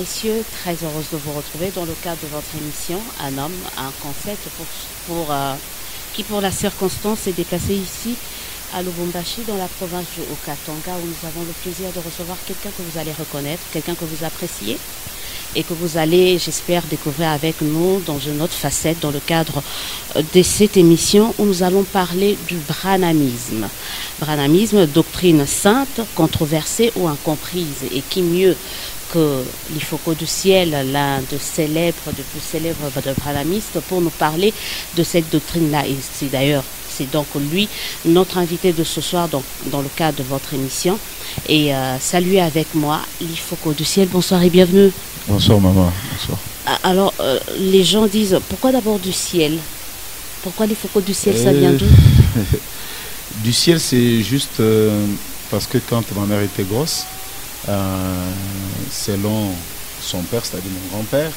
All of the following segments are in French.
messieurs, très heureuse de vous retrouver dans le cadre de votre émission Un homme, un concept qui pour la circonstance est déplacé ici à Lubumbashi dans la province du Haut-Katanga où nous avons le plaisir de recevoir quelqu'un que vous allez reconnaître, quelqu'un que vous appréciez et que vous allez, j'espère, découvrir avec nous dans une autre facette dans le cadre de cette émission où nous allons parler du branhamisme. Branhamisme, doctrine sainte, controversée ou incomprise. Et qui mieux que l'Ifoko du ciel, l'un des plus célèbres de branhamistes, pour nous parler de cette doctrine-là. Et c'est d'ailleurs, c'est donc lui, notre invité de ce soir dans le cadre de votre émission. Et saluez avec moi l'Ifoko du ciel. Bonsoir et bienvenue. Bonsoir maman, bonsoir. Alors, les gens disent, pourquoi d'abord du ciel? Pourquoi l'Ifoko du ciel, ça vient d'où? Du ciel, c'est juste parce que quand ma mère était grosse, selon son père, c'est-à-dire mon grand-père,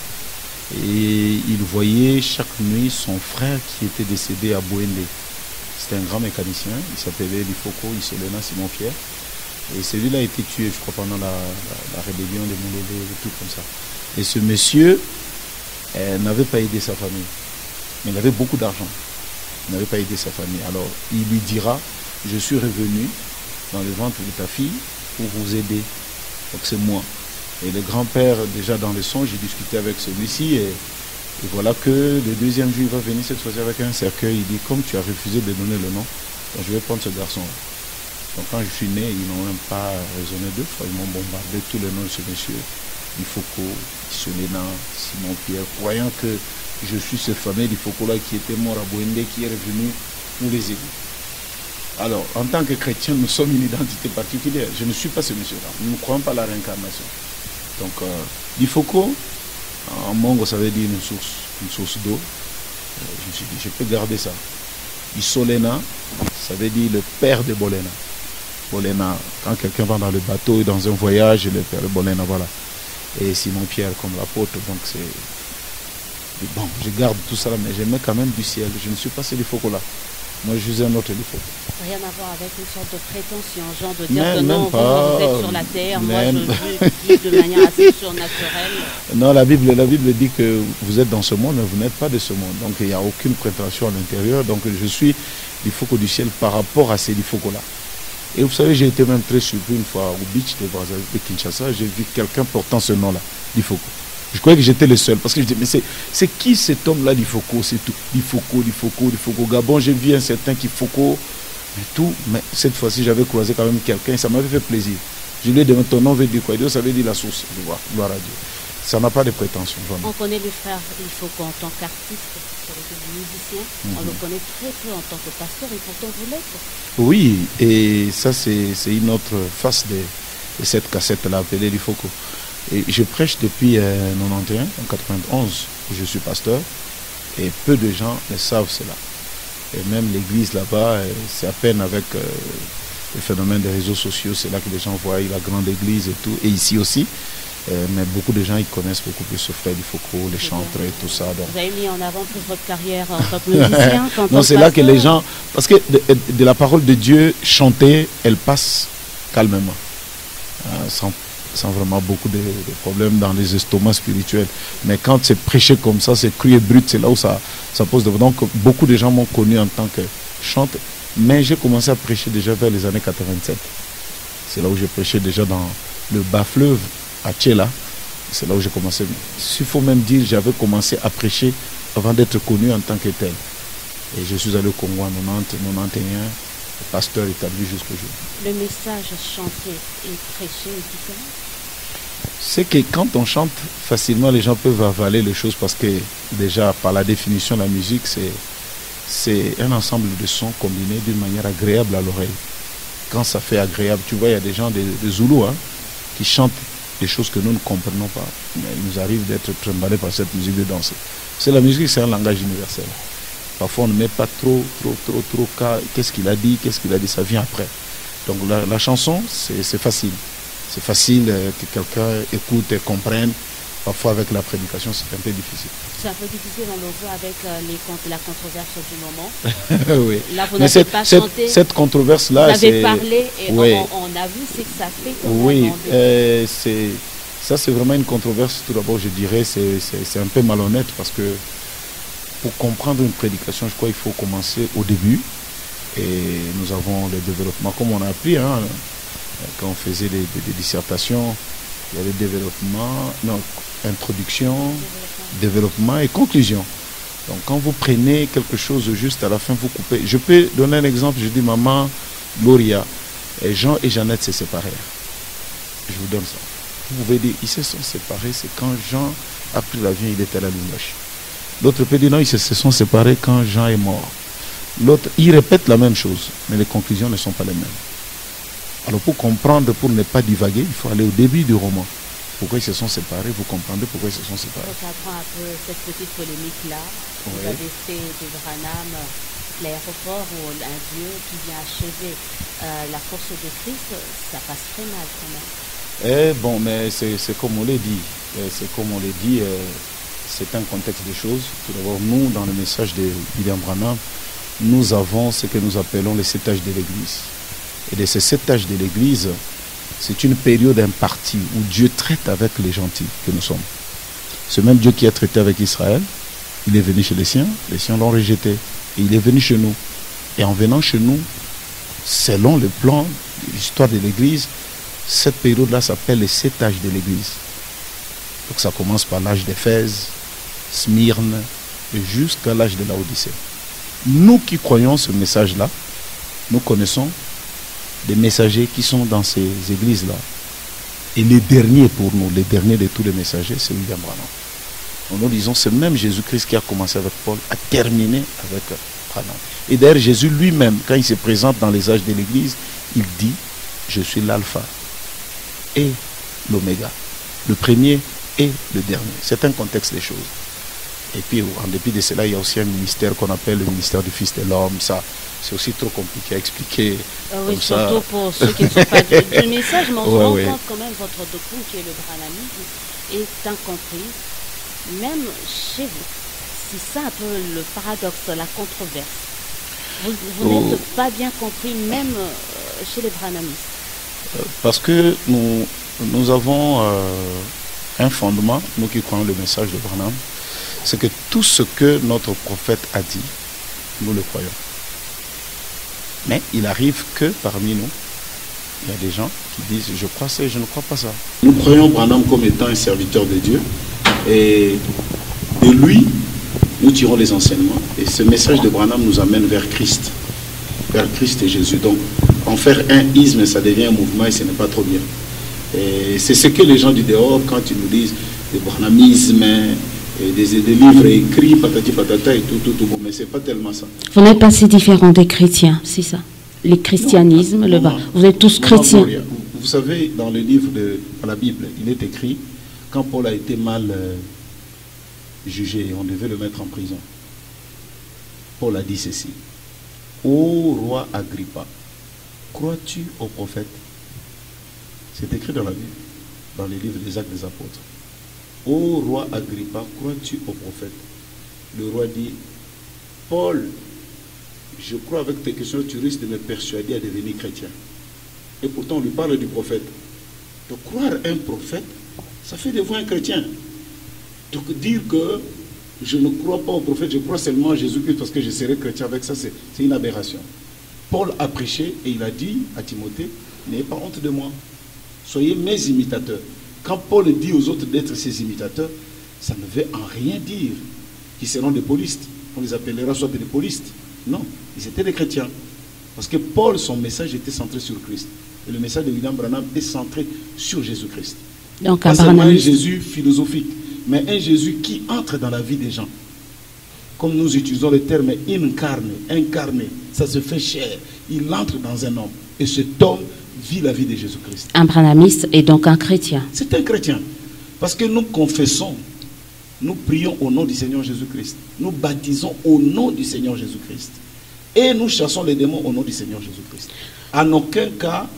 et il voyait chaque nuit son frère qui était décédé à Bouende. C'était un grand mécanicien, il s'appelait l'Ifoko Isolena Simon Pierre. Et celui-là a été tué, je crois, pendant la rébellion de Moulébé, et tout comme ça. Et ce monsieur n'avait pas aidé sa famille. Mais il avait beaucoup d'argent. Il n'avait pas aidé sa famille. Alors, il lui dira, je suis revenu dans le ventre de ta fille pour vous aider. Donc, c'est moi. Et le grand-père, déjà dans le songe, j'ai discuté avec celui-ci. Et voilà que le deuxième jour, il va venir cette fois-ci avec un cercueil. Il dit, comme tu as refusé de donner le nom, donc je vais prendre ce garçon-là. Donc quand je suis né, ils n'ont même pas raisonné deux fois. Ils m'ont bombardé tous les noms de ce monsieur. Ifoko, Solena, Simon Pierre, croyant que je suis cette famille d'Ifoko-là qui était mort à Bouende, qui est revenu pour les aider. Alors, en tant que chrétien, nous sommes une identité particulière. Je ne suis pas ce monsieur-là. Nous ne croyons pas à la réincarnation. Donc, l'Ifoko, en mongo, ça veut dire une source d'eau. Je me suis dit, je peux garder ça. Isolena, ça veut dire le père de Bolena. Bolena, quand quelqu'un va dans le bateau et dans un voyage, il le père de Bolena, voilà. Et Simon Pierre comme l'apôtre, donc c'est... Bon, je garde tout ça là, mais j'aimais quand même du ciel. Je ne suis pas ce Lifoko là. Moi, je suis un autre Lifoko. Rien à voir avec une sorte de prétention, genre de dire que non, vous êtes sur la terre, moi je vis de manière assez surnaturelle. Non, la Bible dit que vous êtes dans ce monde, mais vous n'êtes pas de ce monde. Donc il n'y a aucune prétention à l'intérieur. Donc je suis Lifoko du ciel par rapport à ces Lifoko là. Et vous savez, j'ai été même très surpris une fois au beach de Brazzaville, de Kinshasa, j'ai vu quelqu'un portant ce nom-là, l'Ifoko. Je croyais que j'étais le seul, parce que je disais, mais c'est qui cet homme-là, l'Ifoko? C'est tout. L'Ifoko. Gabon, j'ai vu un certain Kifoko, mais tout. Mais cette fois-ci, j'avais croisé quand même quelqu'un et ça m'avait fait plaisir. Je lui ai demandé, ton nom veut dire quoi? Il dit, ça veut dire la source. Je vois, gloire à Dieu. Ça n'a pas de prétention, vraiment. On connaît le frère Ifoko en tant qu'artiste, musicien. On le connaît très peu en tant que pasteur et pourtant vous l'êtes. Oui, et ça c'est une autre face de cette cassette-là appelée l'Ifoko. Et je prêche depuis 91, en 91, je suis pasteur, et peu de gens le savent cela. Et même l'église là-bas, c'est à peine avec le phénomène des réseaux sociaux, c'est là que les gens voient la grande église et tout, et ici aussi. Mais beaucoup de gens ils connaissent beaucoup plus ce frère Ifoko, les chantres et tout ça. Donc. Vous avez mis en avant toute votre carrière en tant que musicien. Non, c'est là que les gens, parce que de la parole de Dieu, chanter, elle passe calmement, sans vraiment beaucoup de problèmes dans les estomacs spirituels. Mais quand c'est prêché comme ça, c'est cru et brut, c'est là où ça pose de... Donc beaucoup de gens m'ont connu en tant que chanteur, mais j'ai commencé à prêcher déjà vers les années 87. C'est là où j'ai prêché déjà dans le bas-fleuve, à Tchela, c'est là où j'ai commencé. S'il faut même dire, j'avais commencé à prêcher avant d'être connu en tant que tel. Et je suis allé au Congo en 90, 91, pasteur établi jusqu'au jour. Le message chanté et prêché est différent? C'est que quand on chante, facilement les gens peuvent avaler les choses parce que déjà, par la définition, la musique, c'est un ensemble de sons combinés d'une manière agréable à l'oreille. Quand ça fait agréable, tu vois, il y a des gens, des Zoulous, qui chantent des choses que nous ne comprenons pas. Mais il nous arrive d'être trimballés par cette musique, de danser. C'est la musique, c'est un langage universel. Parfois, on ne met pas trop qu'est-ce qu'il a dit, ça vient après. Donc la chanson, c'est facile. C'est facile que quelqu'un écoute et comprenne. Parfois, avec la prédication, c'est un peu difficile. C'est un peu difficile, on le voit avec la controverse du moment. Oui. Là, vous n'avez pas chanté. Cette controverse-là, vous avez parlé et oui. on a vu ce que ça fait. Oui, Ça, c'est vraiment une controverse. Tout d'abord, je dirais, c'est un peu malhonnête parce que pour comprendre une prédication, je crois qu'il faut commencer au début. Et nous avons le développement, comme on a appris, hein, quand on faisait des dissertations, il y avait développement, non, introduction, développement et conclusion. Donc quand vous prenez quelque chose juste à la fin, vous coupez. Je peux donner un exemple, je dis maman, Gloria, et Jean et Jeannette se séparèrent. Je vous donne ça. Vous pouvez dire, ils se sont séparés, c'est quand Jean a pris l'avion, il était à la Limoges. L'autre peut dire, non, ils se sont séparés quand Jean est mort. L'autre, il répète la même chose, mais les conclusions ne sont pas les mêmes. Alors pour comprendre, pour ne pas divaguer, il faut aller au début du roman. Pourquoi ils se sont séparés, vous comprendrez pourquoi ils se sont séparés. On comprend un peu cette petite polémique-là. Oui. Vous avez fait de Branham l'aéroport où un Dieu qui vient achever la force de Christ, ça passe très mal quand même. Bon, mais c'est comme on l'a dit. C'est comme on l'a dit, c'est un contexte de choses. Tout d'abord, nous, dans le message de William Branham, nous avons ce que nous appelons les 7 âges de l'Église. Et de ces 7 âges de l'Église, c'est une période impartie où Dieu traite avec les gentils que nous sommes. Ce même Dieu qui a traité avec Israël, il est venu chez les siens l'ont rejeté. Et il est venu chez nous. Et en venant chez nous, selon le plan de l'histoire de l'Église, cette période-là s'appelle les 7 âges de l'Église. Donc ça commence par l'âge d'Éphèse, Smyrne, et jusqu'à l'âge de Laodicée. Nous qui croyons ce message-là, nous connaissons des messagers qui sont dans ces églises-là. Et les derniers pour nous, les derniers de tous les messagers, c'est William Branham. Nous disons, c'est même Jésus-Christ qui a commencé avec Paul, a terminé avec Branham. Et d'ailleurs, Jésus lui-même, quand il se présente dans les âges de l'église, il dit, je suis l'alpha et l'oméga, le premier et le dernier. C'est un contexte des choses. Et puis, en dépit de cela, il y a aussi un ministère qu'on appelle le ministère du Fils de l'Homme. Ça, c'est aussi trop compliqué à expliquer. Oui, surtout pour ceux qui ne sont pas du message, mais on se rend compte quand même votre doctrine qui est le branhamisme est incomprise, même chez vous. C'est ça un peu le paradoxe, la controverse. Vous n'êtes pas bien compris, même chez les branhamistes. Parce que nous avons un fondement, nous qui croyons le message de Branham, c'est que tout ce que notre prophète a dit, nous le croyons. Mais il arrive que parmi nous, il y a des gens qui disent je crois ça et je ne crois pas ça. Nous croyons Branham comme étant un serviteur de Dieu et de lui, nous tirons les enseignements. Et ce message de Branham nous amène vers Christ et Jésus. Donc en faire un isme, ça devient un mouvement et ce n'est pas trop bien. Et c'est ce que les gens du dehors, quand ils nous disent le branhamisme, et des livres écrits, patati patata et tout, bon, mais c'est pas tellement ça. Vous n'êtes pas si différent des chrétiens, c'est ça? Les christianismes, vous êtes tous chrétiens. Vous savez, dans le livre de la Bible, il est écrit, quand Paul a été mal jugé, on devait le mettre en prison. Paul a dit ceci, ô roi Agrippa, crois-tu au prophète? C'est écrit dans la Bible, dans les livres des Actes des Apôtres. Ô roi Agrippa, crois-tu au prophète? Le roi dit, Paul, je crois avec tes questions, tu risques de me persuader à devenir chrétien. Et pourtant, on lui parle du prophète. Donc, croire un prophète, ça fait de vous un chrétien. Donc, dire que je ne crois pas au prophète, je crois seulement à Jésus-Christ parce que je serai chrétien avec ça, c'est une aberration. Paul a prêché et il a dit à Timothée, n'ayez pas honte de moi. Soyez mes imitateurs. Quand Paul dit aux autres d'être ses imitateurs, ça ne veut en rien dire qu'ils seront des paulistes. On les appellera soit des paulistes. Non, ils étaient des chrétiens. Parce que Paul, son message était centré sur Christ. Et le message de William Branham est centré sur Jésus-Christ. Donc, pas seulement un Jésus philosophique, mais un Jésus qui entre dans la vie des gens. Comme nous utilisons le terme incarné, ça se fait chair. Il entre dans un homme. Et cet homme vit la vie de Jésus-Christ. Un branhamiste est donc un chrétien. C'est un chrétien. Parce que nous confessons, nous prions au nom du Seigneur Jésus-Christ. Nous baptisons au nom du Seigneur Jésus-Christ. Et nous chassons les démons au nom du Seigneur Jésus-Christ. En aucun cas,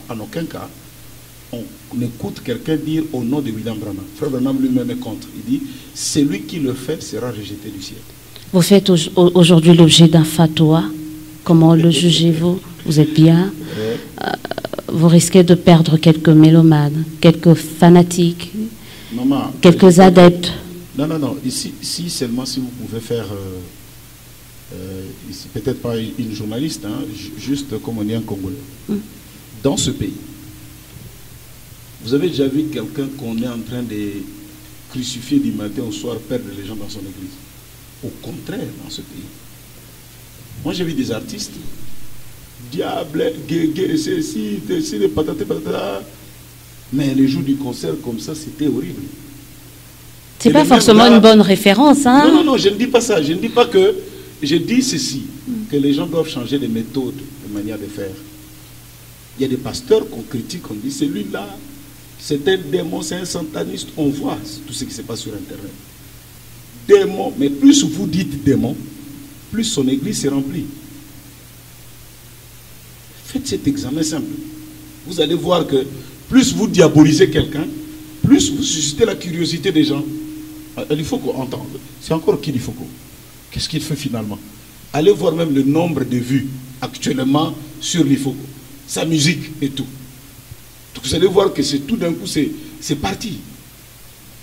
on écoute quelqu'un dire au nom de William Branham. Frère Branham lui-même est contre. Il dit, celui qui le fait sera rejeté du ciel. Vous faites aujourd'hui l'objet d'un fatwa. Comment le jugez-vous? Vous êtes bien? Vous risquez de perdre quelques mélomanes, quelques fanatiques. Maman, quelques adeptes. Non. Ici, seulement si vous pouvez faire, ici peut-être pas une journaliste, hein, juste comme on est un Congolais. Dans ce pays, vous avez déjà vu quelqu'un qu'on est en train de crucifier du matin au soir, perdre les gens dans son église? Au contraire, dans ce pays. Moi, j'ai vu des artistes, diable, gué, ceci, les patates, mais les jours du concert comme ça, c'était horrible. C'est pas forcément une bonne référence, hein? Non, je ne dis pas ça. Je ne dis pas que... Je dis ceci, que les gens doivent changer de méthode, de manière de faire. Il y a des pasteurs qu'on critique, on dit, celui-là, c'est un démon, c'est un sataniste. On voit tout ce qui se passe sur Internet. Démon, mais plus vous dites démon, plus son église se remplit. Faites cet examen simple. Vous allez voir que plus vous diabolisez quelqu'un, plus vous suscitez la curiosité des gens. Il faut qu'on entende. C'est encore qui il faut qu'on... Qu'est-ce qu'il fait finalement? Allez voir même le nombre de vues actuellement sur l'IFOCO, sa musique et tout. Donc vous allez voir que c'est tout d'un coup, c'est parti.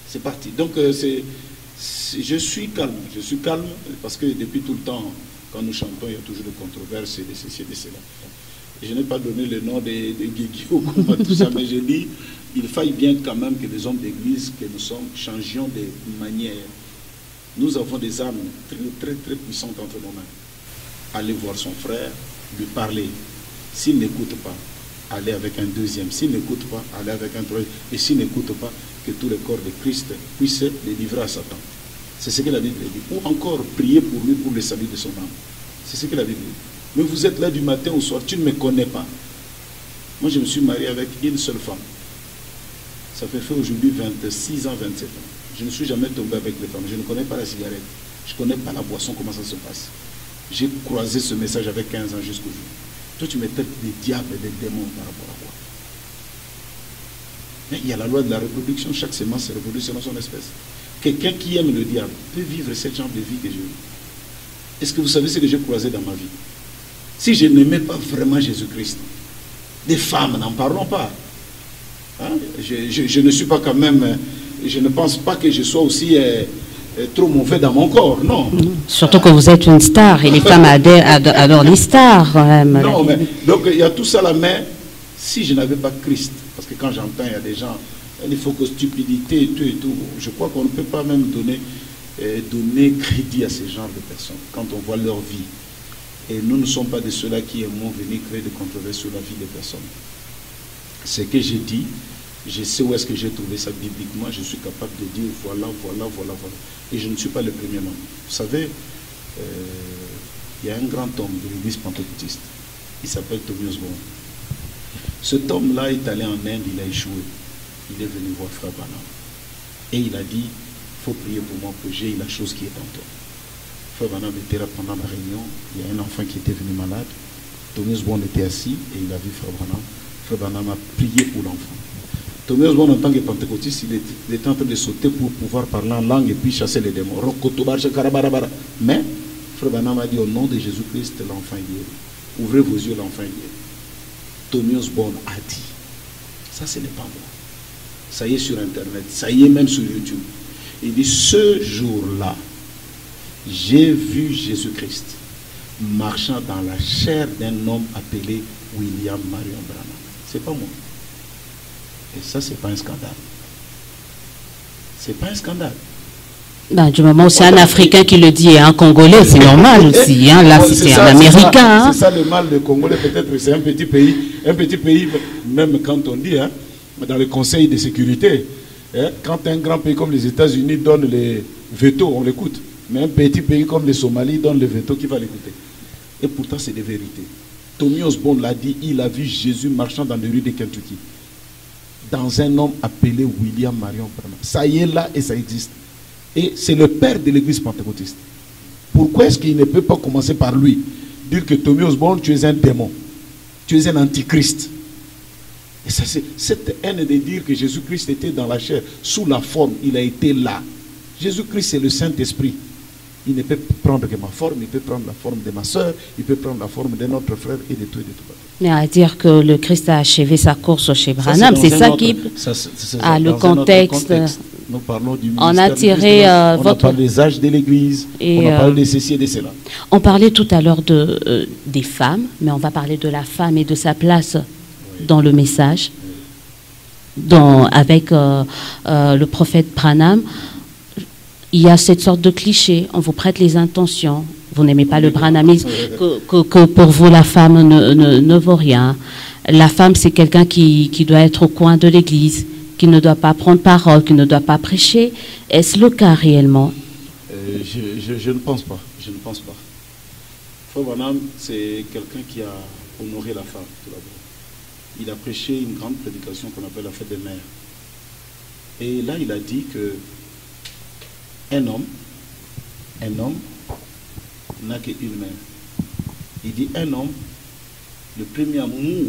C'est parti. Donc je suis calme parce que depuis tout le temps, quand nous chantons, il y a toujours des controverses et de ceci et de cela. Et je n'ai pas donné le nom des Guigui ou tout ça, mais je dis, il faille bien quand même que les hommes d'église que nous sommes changions de manière. Nous avons des âmes très puissantes entre nos mains. Allez voir son frère, lui parler. S'il n'écoute pas, allez avec un deuxième. S'il n'écoute pas, allez avec un troisième. Et s'il n'écoute pas, que tout le corps de Christ puisse les livrer à Satan. C'est ce que la Bible dit. Ou encore prier pour lui, pour le salut de son âme. C'est ce que la Bible dit. Mais vous êtes là du matin au soir, tu ne me connais pas. Moi, je me suis marié avec une seule femme. Ça fait aujourd'hui 26 ans, 27 ans. Je ne suis jamais tombé avec les femmes. Je ne connais pas la cigarette. Je ne connais pas la boisson, comment ça se passe. J'ai croisé ce message avec 15 ans jusqu'au jour. Toi, tu me traites des diables et des démons par rapport à quoi? Mais il y a la loi de la reproduction. Chaque semence se reproduit selon son espèce. Quelqu'un qui aime le diable peut vivre cette genre de vie que je vis. Est-ce que vous savez ce que j'ai croisé dans ma vie? Si je n'aimais pas vraiment Jésus-Christ, des femmes, n'en parlons pas. Hein? Je ne suis pas quand même... Je ne pense pas que je sois aussi trop mauvais dans mon corps, non. Surtout que vous êtes une star et les femmes adorent les stars. Non, mais donc il y a tout ça là, mais si je n'avais pas Christ, parce que quand j'entends, il y a des gens, il faut que stupidité et tout, je crois qu'on ne peut pas même donner crédit à ces genres de personnes quand on voit leur vie. Et nous ne sommes pas de ceux-là qui aimons venir créer des controverses sur la vie des personnes. Ce que j'ai dit, je sais où est-ce que j'ai trouvé ça bibliquement, je suis capable de dire voilà. Et je ne suis pas le premier homme. Vous savez, il y a un grand homme de l'église pentecôtiste, il s'appelle Thomas Osborne. Cet homme-là est allé en Inde, il a échoué. Il est venu voir Frère Branham. Et il a dit, il faut prier pour moi que j'ai la chose qui est en toi. Frère Branham était là pendant la réunion, il y a un enfant qui était venu malade. Thomas Osborne était assis et il a vu Frère Branham. Frère Branham a prié pour l'enfant. Thomas Osborne, en tant que pentecôtiste, il était en train de sauter pour pouvoir parler en langue et puis chasser les démons. Mais Frère Branham a dit au nom de Jésus-Christ, l'enfant est guéri. Ouvrez vos yeux, l'enfant est guéri. Thomas Osborne a dit, ça ce n'est pas moi. Ça y est sur Internet, ça y est même sur YouTube. Il dit, ce jour-là, j'ai vu Jésus-Christ marchant dans la chair d'un homme appelé William Marion Branham. C'est pas moi. Et ça, c'est pas un scandale. C'est pas un scandale. Ben, du moment où c'est un Africain qui le dit et un Congolais, c'est normal aussi. Hein. Là, c'est un Américain. C'est ça le mal de Congolais. Peut-être que c'est un petit pays, même quand on dit, hein, dans le Conseil de sécurité, hein, quand un grand pays comme les États-Unis donne les veto, on l'écoute. Mais un petit pays comme le Somalie donne le veto, qui va l'écouter? Et pourtant, c'est des vérités. Thomas Osborne l'a dit, il a vu Jésus marchant dans les rues de Kentucky. Dans un homme appelé William Marion Branham. Ça y est là et ça existe. Et c'est le père de l'église pentecôtiste. Pourquoi est-ce qu'il ne peut pas commencer par lui? Dire que Thomas Osborne, tu es un démon. Tu es un antichrist. Et ça, c'est cette haine de dire que Jésus-Christ était dans la chair, sous la forme, il a été là. Jésus-Christ, c'est le Saint-Esprit. Il ne peut prendre que ma forme, il peut prendre la forme de ma soeur, il peut prendre la forme de notre frère et de tout et de tout. Mais à dire que le Christ a achevé sa course chez Branham, c'est ça qui... le contexte. Nous parlons du On ministère a tiré on a parlé des âges de l'Église, on a parlé de ceci et de cela. On parlait tout à l'heure des femmes, mais on va parler de la femme et de sa place dans le message. Avec le prophète Branham, il y a cette sorte de cliché. On vous prête les intentions. Vous n'aimez pas le branhamisme, que pour vous la femme ne vaut rien. La femme, c'est quelqu'un qui doit être au coin de l'église, qui ne doit pas prendre parole, qui ne doit pas prêcher. Est-ce le cas réellement? Je ne pense pas. Je ne pense pas. Frère Branham, c'est quelqu'un qui a honoré la femme, tout d'abord. Il a prêché une grande prédication qu'on appelle la fête des mères. Et là, il a dit que un homme n'a qu'une mère. Il dit un homme, le premier amour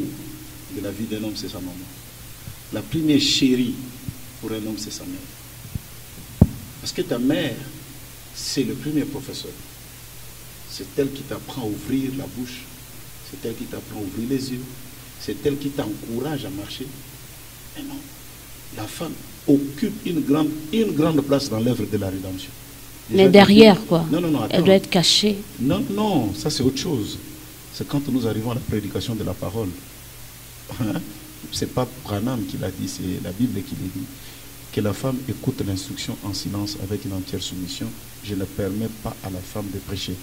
de la vie d'un homme, c'est sa maman. La première chérie pour un homme, c'est sa mère. Parce que ta mère, c'est le premier professeur. C'est elle qui t'apprend à ouvrir la bouche. C'est elle qui t'apprend à ouvrir les yeux. C'est elle qui t'encourage à marcher. Mais non, la femme occupe une grande place dans l'œuvre de la rédemption. Déjà, mais derrière, quoi. Non, attends. Elle doit être cachée. Non, ça c'est autre chose. C'est quand nous arrivons à la prédication de la parole. C'est pas Branham qui l'a dit, c'est la Bible qui l'a dit. Que la femme écoute l'instruction en silence avec une entière soumission. Je ne permets pas à la femme de prêcher.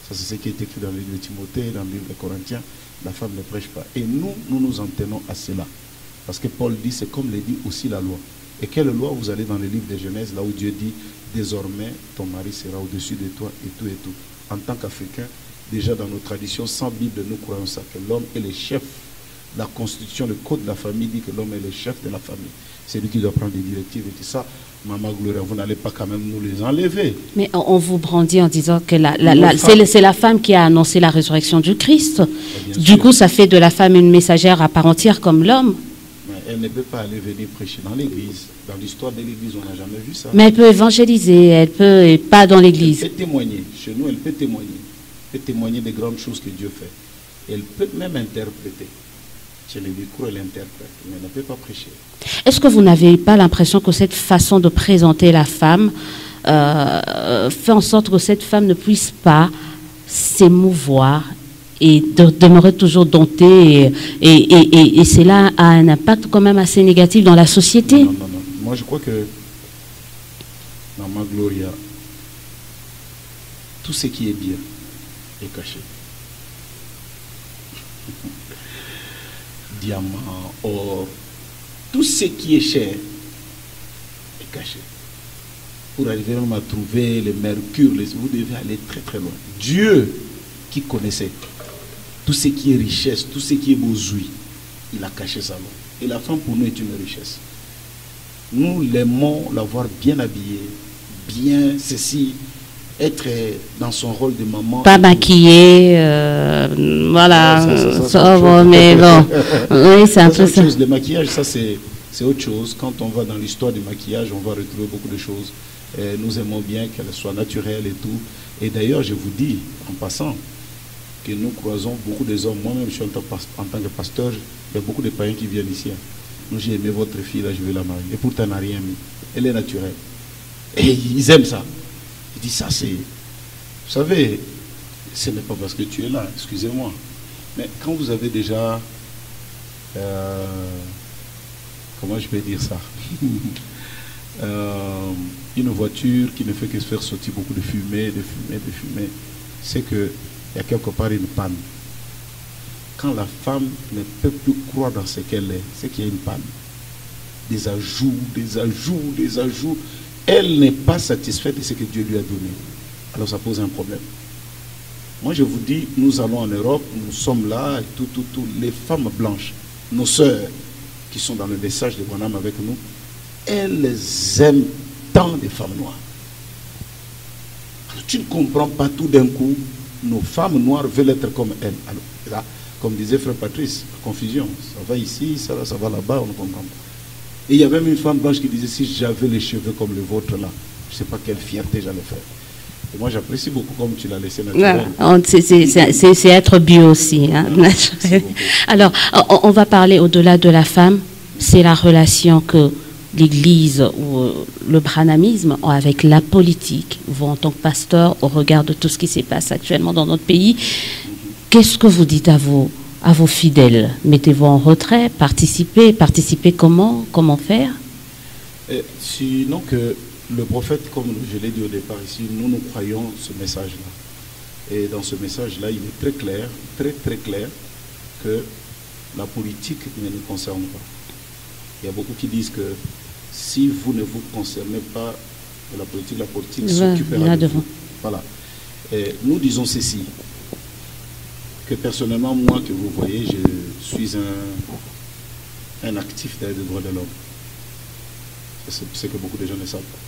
Ça, c'est ce qui est écrit dans le livre de Timothée, dans le livre des Corinthiens. La femme ne prêche pas. Et nous nous en tenons à cela. Parce que Paul dit, c'est comme le dit aussi la loi. Et quelle loi? Vous allez dans le livre de Genèse, là où Dieu dit, désormais, ton mari sera au-dessus de toi, et tout et tout. En tant qu'Africains, déjà dans nos traditions, sans Bible, nous croyons ça, que l'homme est le chef. La constitution, le code de la famille dit que l'homme est le chef de la famille. C'est lui qui doit prendre des directives et tout ça. Maman Gloria, vous n'allez pas quand même nous les enlever. Mais on vous brandit en disant que c'est la femme qui a annoncé la résurrection du Christ. Du coup, ça fait de la femme une messagère à part entière comme l'homme. Mais elle ne peut pas aller venir prêcher dans l'église. Dans l'histoire de l'église, on n'a jamais vu ça. Mais elle peut évangéliser, elle peut, et pas dans l'église. Elle peut témoigner. Chez nous, elle peut témoigner. Elle peut témoigner des grandes choses que Dieu fait. Elle peut même interpréter. Chez les micros, elle interprète, mais elle ne peut pas prêcher. Est-ce que vous n'avez pas l'impression que cette façon de présenter la femme fait en sorte que cette femme ne puisse pas s'émouvoir et demeurer toujours domptée et cela a un impact quand même assez négatif dans la société? Non. Moi, je crois que, Maman Gloria, tout ce qui est bien est caché. Diamant, or, tout ce qui est cher est caché. Pour arriver même à trouver le mercure, vous devez aller très très loin. Dieu qui connaissait tout ce qui est richesse, tout ce qui est besoin, il a caché ça là. Et la femme pour nous est une richesse. Nous l'aimons la voir bien habillée, bien ceci, être dans son rôle de maman. Pas maquillée, voilà. Mais bon, oui, c'est un peu ça. Le maquillage, ça c'est autre chose. Quand on va dans l'histoire du maquillage, on va retrouver beaucoup de choses. Nous aimons bien qu'elle soit naturelle et tout. Et d'ailleurs, je vous dis, en passant, que nous croisons beaucoup des hommes. Moi-même, je suis en tant que pasteur, il y a beaucoup de païens qui viennent ici. Nous, j'ai aimé votre fille, là, je vais la marier. Et pourtant, elle n'a rien mis. Elle est naturelle. Et ils aiment ça. Il dit, ça c'est... Vous savez, ce n'est pas parce que tu es là, excusez-moi. Mais quand vous avez déjà... comment je peux dire ça une voiture qui ne fait que se faire sortir beaucoup de fumée, c'est qu'il y a quelque part une panne. Quand la femme ne peut plus croire dans ce qu'elle est, c'est qu'il y a une panne. Des ajouts. Elle n'est pas satisfaite de ce que Dieu lui a donné. Alors ça pose un problème. Moi je vous dis, nous allons en Europe, nous sommes là, et tout, les femmes blanches, nos sœurs qui sont dans le message de Branham avec nous, elles aiment tant les femmes noires. Alors, tu ne comprends pas tout d'un coup, nos femmes noires veulent être comme elles. Alors, là, comme disait frère Patrice, confusion, ça va ici, ça va là-bas, on ne comprend pas. Et il y a même une femme blanche qui disait, si j'avais les cheveux comme le vôtre là, je ne sais pas quelle fierté j'allais faire. Et moi j'apprécie beaucoup comme tu l'as laissé naturel. C'est être bio aussi. Hein, naturel. Alors, on va parler au-delà de la femme, c'est la relation que l'Église ou le branhamisme avec la politique, vous en tant que pasteur, au regard de tout ce qui se passe actuellement dans notre pays, qu'est-ce que vous dites à vos fidèles? Mettez-vous en retrait, participez comment faire? Sinon que le prophète, comme je l'ai dit au départ ici, nous croyons ce message-là. Et dans ce message-là, il est très clair, très très clair, que la politique ne nous concerne pas. Il y a beaucoup qui disent que si vous ne vous concernez pas de la politique s'occupera de vous. Voilà. Et nous disons ceci, que personnellement, moi que vous voyez, je suis un actif des droits de l'homme. C'est ce que beaucoup de gens ne savent pas.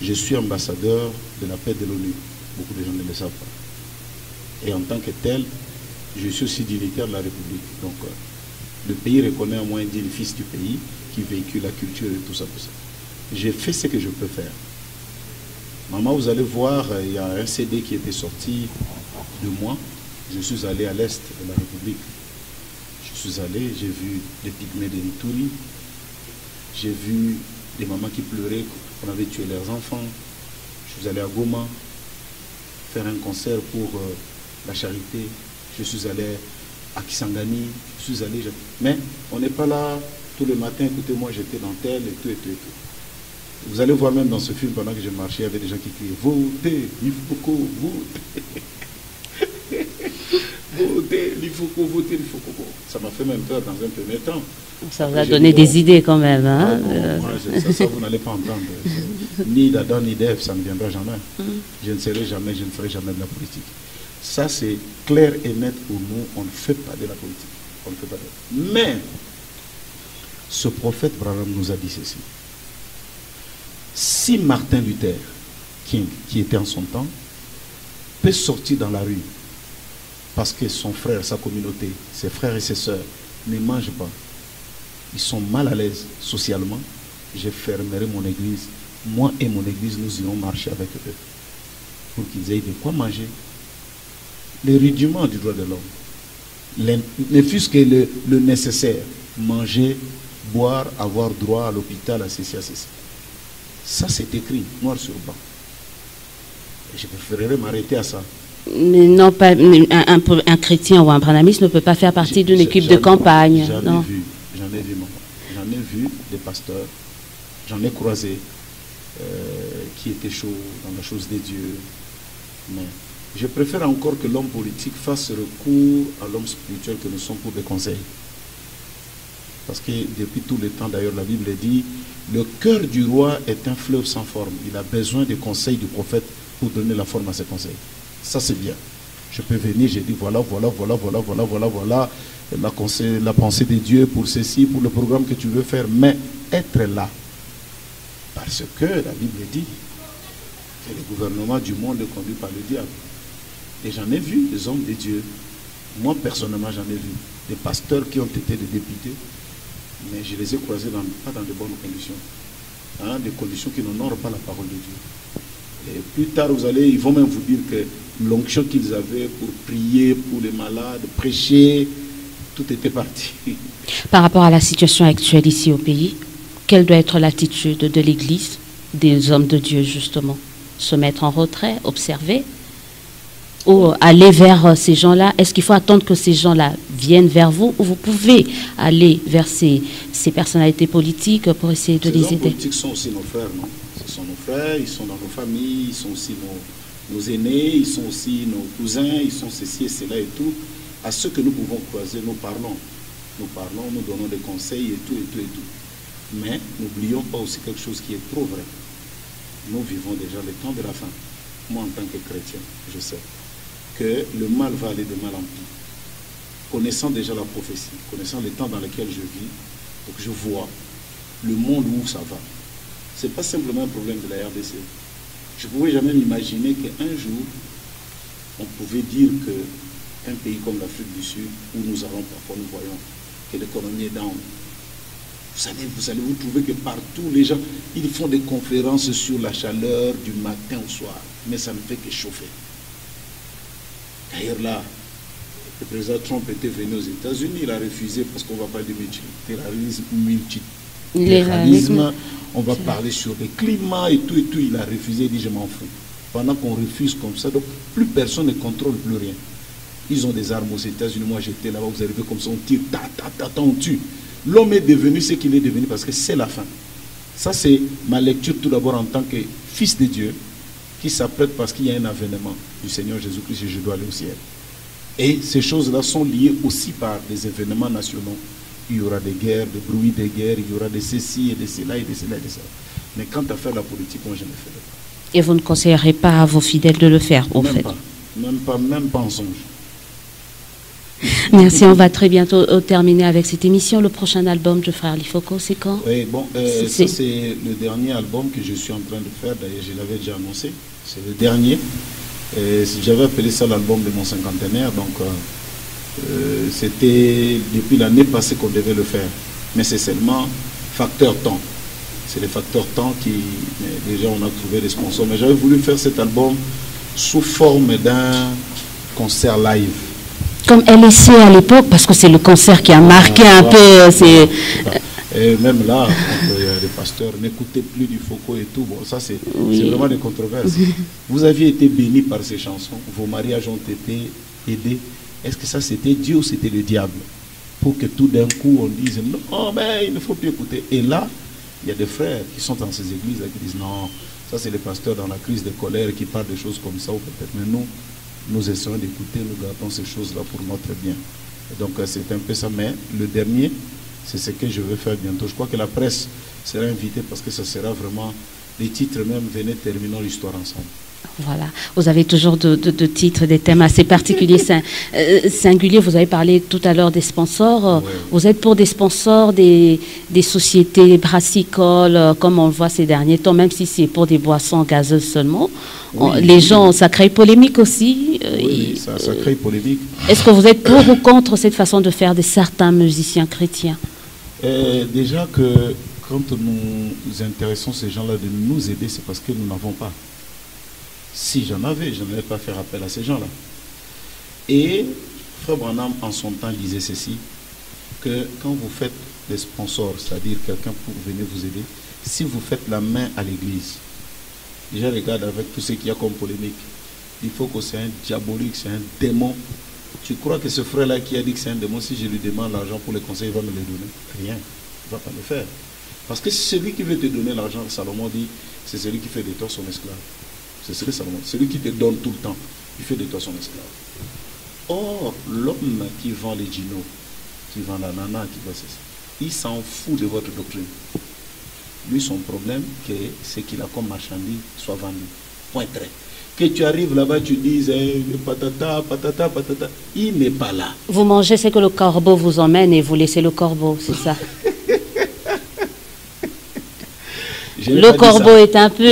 Je suis ambassadeur de la paix de l'ONU. Beaucoup de gens ne le savent pas. Et en tant que tel, je suis aussi dignitaire de la République. Donc, le pays reconnaît à moi un digne fils du pays qui véhicule la culture et tout ça, tout ça. J'ai fait ce que je peux faire. Maman, vous allez voir, il y a un CD qui était sorti de moi. Je suis allé à l'est de la République. Je suis allé, j'ai vu des pygmées de l'Ituri. J'ai vu des mamans qui pleuraient qu'on avait tué leurs enfants. Je suis allé à Goma faire un concert pour la charité. Je suis allé à Kisangani. Je suis allé... Mais on n'est pas là tout le matin, écoutez, moi j'étais dans tel et tout et tout et tout. Vous allez voir même dans ce film, pendant que je marchais, il y avait des gens qui criaient « Votez, Lifoko, votez !» Votez, Lifoko, votez, Lifoko. Ça m'a fait même peur dans un premier temps. Ça vous a donné des idées quand même. Hein? Ça, vous n'allez pas entendre. Ni d'Adam ni d'Ève, ça ne viendra jamais. Je ne serai jamais, je ne ferai jamais de la politique. Ça, c'est clair et net pour nous. On ne fait pas de la politique. On ne fait pas de... Mais, ce prophète Branham nous a dit ceci. Si Martin Luther King, qui était en son temps, peut sortir dans la rue parce que son frère, sa communauté, ses frères et ses sœurs ne mangent pas, ils sont mal à l'aise socialement, je fermerai mon église. Moi et mon église, nous irons marcher avec eux pour qu'ils aient de quoi manger. Les rudiments du droit de l'homme, ne fût-ce que le nécessaire, manger, boire, avoir droit à l'hôpital, à ceci, à ceci. Ça, c'est écrit, noir sur blanc. Et je préférerais m'arrêter à ça. Mais non, pas un chrétien ou un branhamiste ne peut pas faire partie d'une équipe de campagne. J'en ai vu, maman. J'en ai vu des pasteurs, j'en ai croisé qui étaient chauds dans la chose des dieux. Mais je préfère encore que l'homme politique fasse recours à l'homme spirituel que nous sommes pour des conseils. Parce que depuis tout le temps, d'ailleurs, la Bible dit, le cœur du roi est un fleuve sans forme. Il a besoin des conseils du prophète pour donner la forme à ses conseils. Ça, c'est bien. Je peux venir, j'ai dit, voilà, la pensée de Dieu pour ceci, pour le programme que tu veux faire, mais être là. Parce que la Bible dit que le gouvernement du monde est conduit par le diable. Et j'en ai vu des hommes de Dieu. Moi, personnellement, j'en ai vu des pasteurs qui ont été des députés, mais je les ai croisés pas dans de bonnes conditions. Hein, des conditions qui n'honorent pas la parole de Dieu. Et plus tard, ils vont même vous dire que l'onction qu'ils avaient pour prier pour les malades, prêcher, tout était parti. Par rapport à la situation actuelle ici au pays, quelle doit être l'attitude de l'Église, des hommes de Dieu justement? Se mettre en retrait, observer, ou aller vers ces gens-là? Est-ce qu'il faut attendre que ces gens-là viennent vers vous, ou vous pouvez aller vers ces personnalités politiques pour essayer de les aider? Les hommes politiques sont aussi nos frères, non? Ce sont nos frères, ils sont dans nos familles, ils sont aussi nos aînés, ils sont aussi nos cousins, ils sont ceci et cela et tout. À ceux que nous pouvons croiser, nous parlons. Nous parlons, nous donnons des conseils et tout, et tout, et tout. Mais n'oublions pas aussi quelque chose qui est trop vrai. Nous vivons déjà le temps de la fin. Moi, en tant que chrétien, je sais que le mal va aller de mal en pis. Connaissant déjà la prophétie, connaissant le temps dans lequel je vis, donc je vois le monde où ça va. Ce n'est pas simplement un problème de la RDC. Je ne pouvais jamais m'imaginer qu'un jour, on pouvait dire qu'un pays comme l'Afrique du Sud, où nous allons parfois, nous voyons que l'économie est down. Vous allez vous trouver que partout, les gens, ils font des conférences sur la chaleur du matin au soir, mais ça ne fait que chauffer. D'ailleurs là, le président Trump était venu aux États-Unis, il a refusé parce qu'on ne va pas de multilatéralisme l'irréalisme, on va parler sur le climat et tout, il a refusé, il dit je m'en fous. Pendant qu'on refuse comme ça, donc plus personne ne contrôle plus rien. Ils ont des armes aux États-Unis, moi j'étais là-bas, vous avez vu comme ça, on tire, on tue. L'homme est devenu ce qu'il est devenu parce que c'est la fin. Ça c'est ma lecture tout d'abord en tant que fils de Dieu, qui s'apprête parce qu'il y a un avènement du Seigneur Jésus-Christ et je dois aller au ciel. Et ces choses-là sont liées aussi par des événements nationaux. Il y aura des guerres, des bruits de guerre, il y aura de ceci et de cela et de cela et de cela. Mais quant à faire la politique, moi je ne le ferai pas. Et vous ne conseillerez pas à vos fidèles de le faire, au fait? Même pas en songe. Merci, on va très bientôt terminer avec cette émission. Le prochain album de Frère Lifoko, c'est quand? Oui, bon, ça c'est le dernier album que je suis en train de faire. D'ailleurs, je l'avais déjà annoncé. C'est le dernier. J'avais appelé ça l'album de mon cinquantenaire. Donc, c'était depuis l'année passée qu'on devait le faire. Mais c'est seulement facteur temps. C'est le facteur temps qui... Déjà, on a trouvé des sponsors. Mais j'avais voulu faire cet album sous forme d'un concert live. Comme LSC à l'époque, parce que c'est le concert qui a marqué un peu... Et même là, il y a des pasteurs, n'écoutez plus du Foko et tout. Bon, ça, c'est vraiment des controverses. Vous aviez été bénis par ces chansons. Vos mariages ont été aidés. Est-ce que ça, c'était Dieu ou c'était le diable? Pour que tout d'un coup, on dise, non, mais il ne faut plus écouter. Et là, il y a des frères qui sont dans ces églises là, qui disent, non, ça, c'est les pasteurs dans la crise de colère qui parlent de choses comme ça. Ou peut-être, mais nous essayons d'écouter, nous gardons ces choses-là pour notre bien. Et donc, c'est un peu ça. Mais le dernier, c'est ce que je vais faire bientôt. Je crois que la presse sera invitée parce que ça sera vraiment les titres même, venez, terminons l'histoire ensemble. Voilà, vous avez toujours de titres, des thèmes assez particuliers, singuliers. Vous avez parlé tout à l'heure des sponsors. Vous êtes pour des sponsors, des sociétés brassicoles, comme on le voit ces derniers temps, même si c'est pour des boissons gazeuses seulement. Les gens, ça crée polémique aussi. Oui, ça crée polémique. Est-ce que vous êtes pour ou contre cette façon de faire de certains musiciens chrétiens? Déjà que quand nous intéressons ces gens-là de nous aider, c'est parce que nous n'avons pas. Si j'en avais, je n'allais pas faire appel à ces gens-là. Et Frère Branham, en son temps, disait ceci, que quand vous faites des sponsors, c'est-à-dire quelqu'un pour venir vous aider, si vous faites la main à l'église, déjà regarde avec tout ce qu'il y a comme polémique, il faut que c'est un diabolique, c'est un démon. Tu crois que ce frère-là qui a dit que c'est un démon, si je lui demande l'argent pour le conseil, il va me le donner? Rien, il ne va pas le faire. Parce que celui qui veut te donner l'argent, Salomon dit, c'est celui qui fait de toi son esclave. C'est ce que Salomon dit. Celui qui te donne tout le temps, il fait de toi son esclave. Or, l'homme qui vend les ginos, qui vend la nana, qui vend ça, il s'en fout de votre doctrine. Lui, son problème, c'est qu'il a comme marchandise soit vendu. Point très. Que tu arrives là-bas, tu dises patata, patata, patata, il n'est pas là. Vous mangez ce que le corbeau vous emmène et vous laissez le corbeau, c'est ça? Le corbeau est un peu...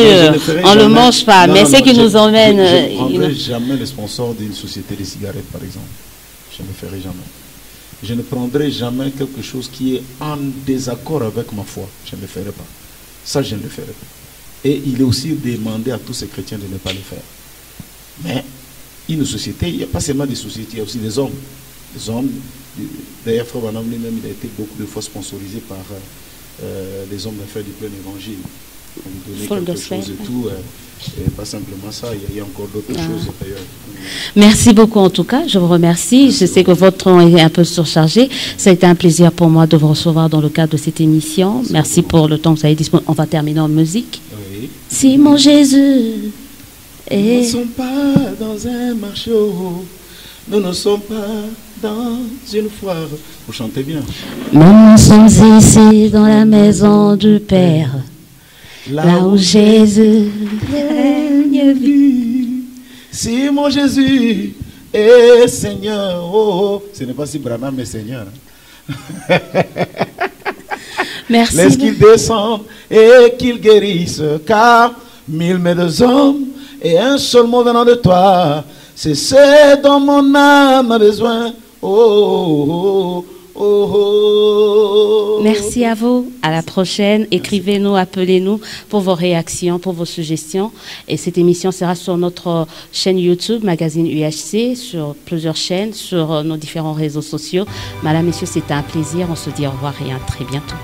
on ne le mange pas, mais ce qui nous emmène... Je ne prendrai jamais le sponsor d'une société de cigarettes, par exemple. Je ne le ferai jamais. Je ne prendrai jamais quelque chose qui est en désaccord avec ma foi. Je ne le ferai pas. Ça, je ne le ferai pas. Et il est aussi demandé à tous ces chrétiens de ne pas le faire. Mais une société, il n'y a pas seulement des sociétés, il y a aussi des hommes. Des hommes, d'ailleurs, Frère Branham lui-même, il a été beaucoup de fois sponsorisé par les hommes d'affaires du plein évangile. On lui donnait quelque chose et tout. Et pas simplement ça, il y a encore d'autres choses d'ailleurs. Merci beaucoup en tout cas, je vous remercie. Je sais que votre temps est un peu surchargé. Ça a été un plaisir pour moi de vous recevoir dans le cadre de cette émission. Merci pour le temps que vous avez disponible. On va terminer en musique. Oui. Si mon Jésus Nous ne sommes pas dans un marché, nous ne sommes pas dans une foire. Vous chantez bien. Nous sommes ici dans la maison du Père, là où Jésus règne. Si mon Jésus est Seigneur, ce n'est pas si Branham mais Seigneur. Merci. Laisse qu'il descende et qu'il guérisse, car 1000 mais 2 hommes et un seul mot venant de toi, c'est ce dont mon âme a besoin. Merci à vous. À la prochaine. Écrivez-nous, appelez-nous pour vos réactions, pour vos suggestions. Et cette émission sera sur notre chaîne YouTube, Magazine UHC, sur plusieurs chaînes, sur nos différents réseaux sociaux. Madame, messieurs, c'était un plaisir. On se dit au revoir et à très bientôt.